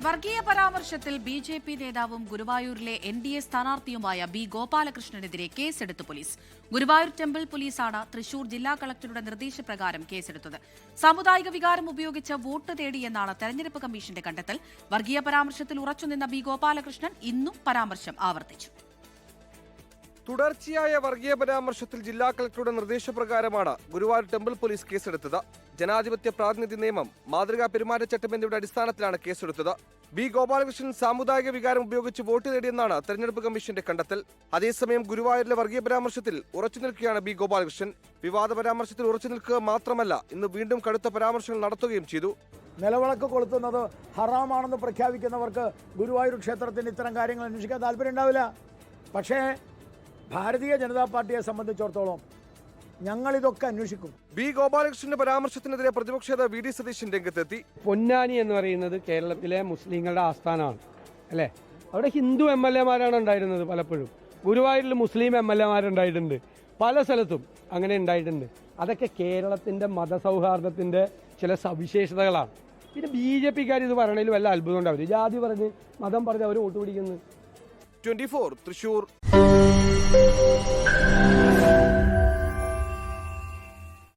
വർഗീയ പരാമർശത്തിൽ ബി.ജെ.പി. നേതാവും ഗുരുവായൂരിലെ എൻ.ഡി.എ സ്ഥാനാർത്ഥിയുമായ ബി. ഗോപാലകൃഷ്ണനെതിരെ കേസെടുത്തു പോലീസ്. ഗുരുവായൂർ ടെമ്പിൾ പോലീസാണ് തൃശൂർ ജില്ലാ കളക്ടറുടെ നിർദ്ദേശപ്രകാരം കേസെടുത്തത്. സാമുദായിക വികാരം ഉപയോഗിച്ച് വോട്ട് തേടിയെന്നാണ് തെരഞ്ഞെടുപ്പ് കമ്മീഷന്റെ കണ്ടെത്തൽ. വർഗീയ പരാമർശത്തിൽ ഉറച്ചുനിന്ന ബി. ഗോപാലകൃഷ്ണൻ ഇന്നും പരാമർശം ആവർത്തിച്ചു. തുടർച്ചയായ വർഗീയ പരാമർശത്തിൽ ജില്ലാ കളക്ടറുടെ നിർദ്ദേശപ്രകാരമാണ് ഗുരുവായൂർ ടെമ്പിൾ പോലീസ് കേസെടുത്തത്. ജനാധിപത്യ പ്രാതിനിധ്യ നിയമം, മാതൃകാ പെരുമാറ്റച്ചട്ടം എന്നിവയുടെ അടിസ്ഥാനത്തിലാണ് കേസെടുത്തത്. ബി. ഗോപാലകൃഷ്ണൻ സാമുദായിക വികാരം ഉപയോഗിച്ച് വോട്ട് നേടിയെന്നാണ് തെരഞ്ഞെടുപ്പ് കമ്മീഷന്റെ കണ്ടെത്തൽ. അതേസമയം ഗുരുവായൂരിലെ വർഗീയ പരാമർശത്തിൽ ഉറച്ചു നിൽക്കുകയാണ് ബി. ഗോപാലകൃഷ്ണൻ. വിവാദ പരാമർശത്തിൽ ഉറച്ചു നിൽക്കുക മാത്രമല്ല, ഇന്ന് വീണ്ടും കടുത്ത പരാമർശങ്ങൾ നടത്തുകയും ചെയ്തു. നിലവിളക്ക് കൊളുത്തുന്നത് ഹറാമാണെന്ന് പ്രഖ്യാപിക്കുന്നവർക്ക് ഗുരുവായൂർ ക്ഷേത്രത്തിന് ഇത്തരം കാര്യങ്ങൾ അന്വേഷിക്കാൻ താല്പര്യം ഉണ്ടാവില്ല. പക്ഷേ ഭാരതീയ ജനതാ പാർട്ടിയെ സംബന്ധിച്ചിടത്തോളം ഞങ്ങളിതൊക്കെ അന്വേഷിക്കും. ബി. ഗോപാലകൃഷ്ണന്റെ പരാമർശത്തിനെതിരെ പ്രതിപക്ഷ നേതാവ് വി. ഡി. സതീശൻ രംഗത്തെത്തി. പൊന്നാനി എന്ന് പറയുന്നത് കേരളത്തിലെ മുസ്ലിങ്ങളുടെ ആസ്ഥാനമാണ്, അല്ലേ? അവിടെ ഹിന്ദു MLA-മാരാണ് ഉണ്ടായിരുന്നത്. പലപ്പോഴും ഗുരുവായൂരിൽ മുസ്ലിം MLA-മാരുണ്ടായിട്ടുണ്ട്. പല സ്ഥലത്തും അങ്ങനെ ഉണ്ടായിട്ടുണ്ട്. അതൊക്കെ കേരളത്തിന്റെ മതസൗഹാർദ്ദത്തിന്റെ ചില സവിശേഷതകളാണ്. പിന്നെ BJP-ക്കാർ ഇത് പറയണതിൽ വല്ല അത്ഭുതം ഉണ്ടാവില്ല. ജാതി പറഞ്ഞ് മതം പറഞ്ഞ് അവർ വോട്ട് പിടിക്കുന്നത്. 24 തൃശൂർ.